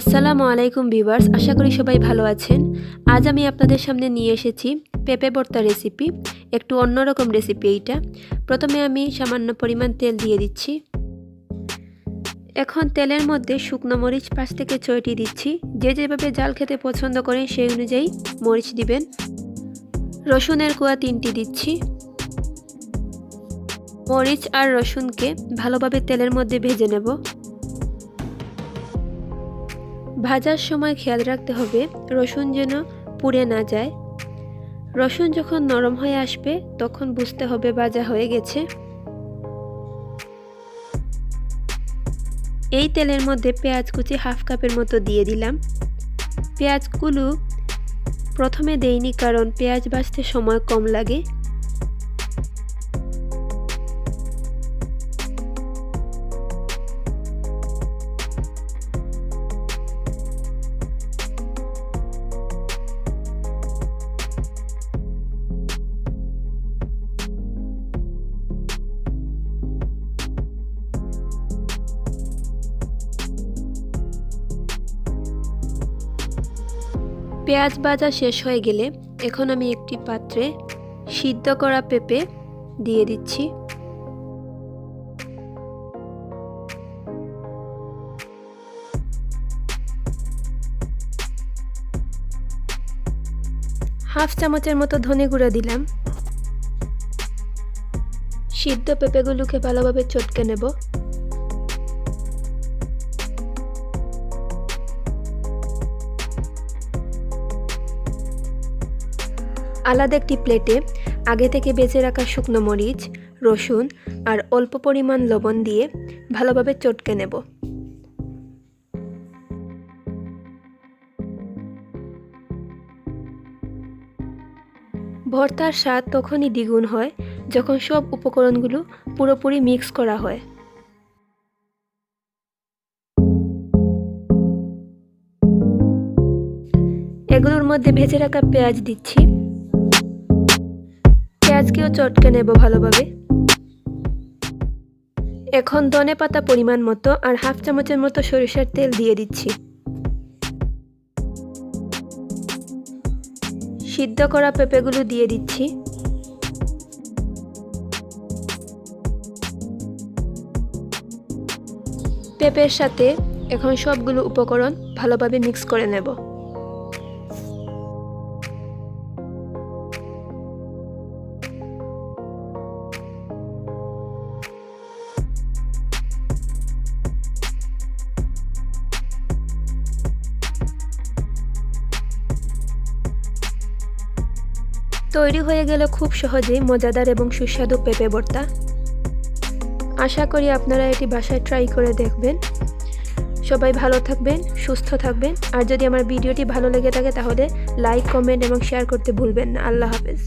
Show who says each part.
Speaker 1: আসসালামু আলাইকুম ভিউয়ার্স, আশা করি সবাই ভালো আছেন। আজ আমি আপনাদের সামনে নিয়ে এসেছি পেঁপে ভর্তা রেসিপি। একটু অন্যরকম রেসিপি এইটা। প্রথমে আমি সামান্য পরিমাণ তেল দিয়ে দিচ্ছি। এখন তেলের মধ্যে শুকনো মরিচ 5 থেকে 6টি দিচ্ছি। যে যেভাবে ঝাল খেতে পছন্দ করেন সেই অনুযায়ী মরিচ দিবেন। রসুনের কোয়া 3টি দিচ্ছি। মরিচ আর রসুনকে ভালোভাবে তেলের মধ্যে ভেজে নেব। ভাজার সময় খেয়াল রাখতে হবে রসুন যেন পুড়ে না যায়। রসুন যখন নরম হয়ে আসবে তখন বুঝতে হবে ভাজা হয়ে গেছে। এই তেলের মধ্যে পেঁয়াজ কুচি 1/2 কাপের মতো দিয়ে দিলাম। পেঁয়াজগুলো প্রথমে দেইনি কারণ পেঁয়াজ ভাজতে সময় কম লাগে। পেঁয়াজ ভাজা শেষ হয়ে গেলে এখন আমি একটি পাত্রে সিদ্ধ করা পেঁপে দিয়ে দিচ্ছি। হাফ চামচের মতো ধনে গুঁড়া দিলাম। সিদ্ধ পেঁপেগুলোকে ভালোভাবে চটকে নেব। আলাদা একটি প্লেটে আগে থেকে বেজে রাখা শুকনো মরিচ, রসুন আর অল্প পরিমাণ লবণ দিয়ে ভালোভাবে চটকে নেব। ভর্তার স্বাদ তখনই দ্বিগুণ হয় যখন সব উপকরণগুলো পুরোপুরি মিক্স করা হয়। এগুলোর মধ্যে ভেজে রাখা পেঁয়াজ দিচ্ছি। পেঁয়াজকেও চটকে নেব ভালোভাবে। এখন ধনে পাতা পরিমাণ মতো আর 1/2 চামচের মতো সরিষার তেল দিয়ে দিচ্ছি। সিদ্ধ করা পেঁপেগুলো দিয়ে দিচ্ছি। পেঁপের সাথে এখন সবগুলো উপকরণ ভালোভাবে মিক্স করে নেব। তৈরি হয়ে গেল খুব সহজেই মজাদার এবং সুস্বাদু পেঁপে ভর্তা। আশা করি আপনারা এটি বাসায় ট্রাই করে দেখবেন। সবাই ভালো থাকবেন, সুস্থ থাকবেন। আর যদি আমার ভিডিওটি ভালো লেগে থাকে তাহলে লাইক, কমেন্ট এবং শেয়ার করতে ভুলবেন না। আল্লাহ হাফেজ।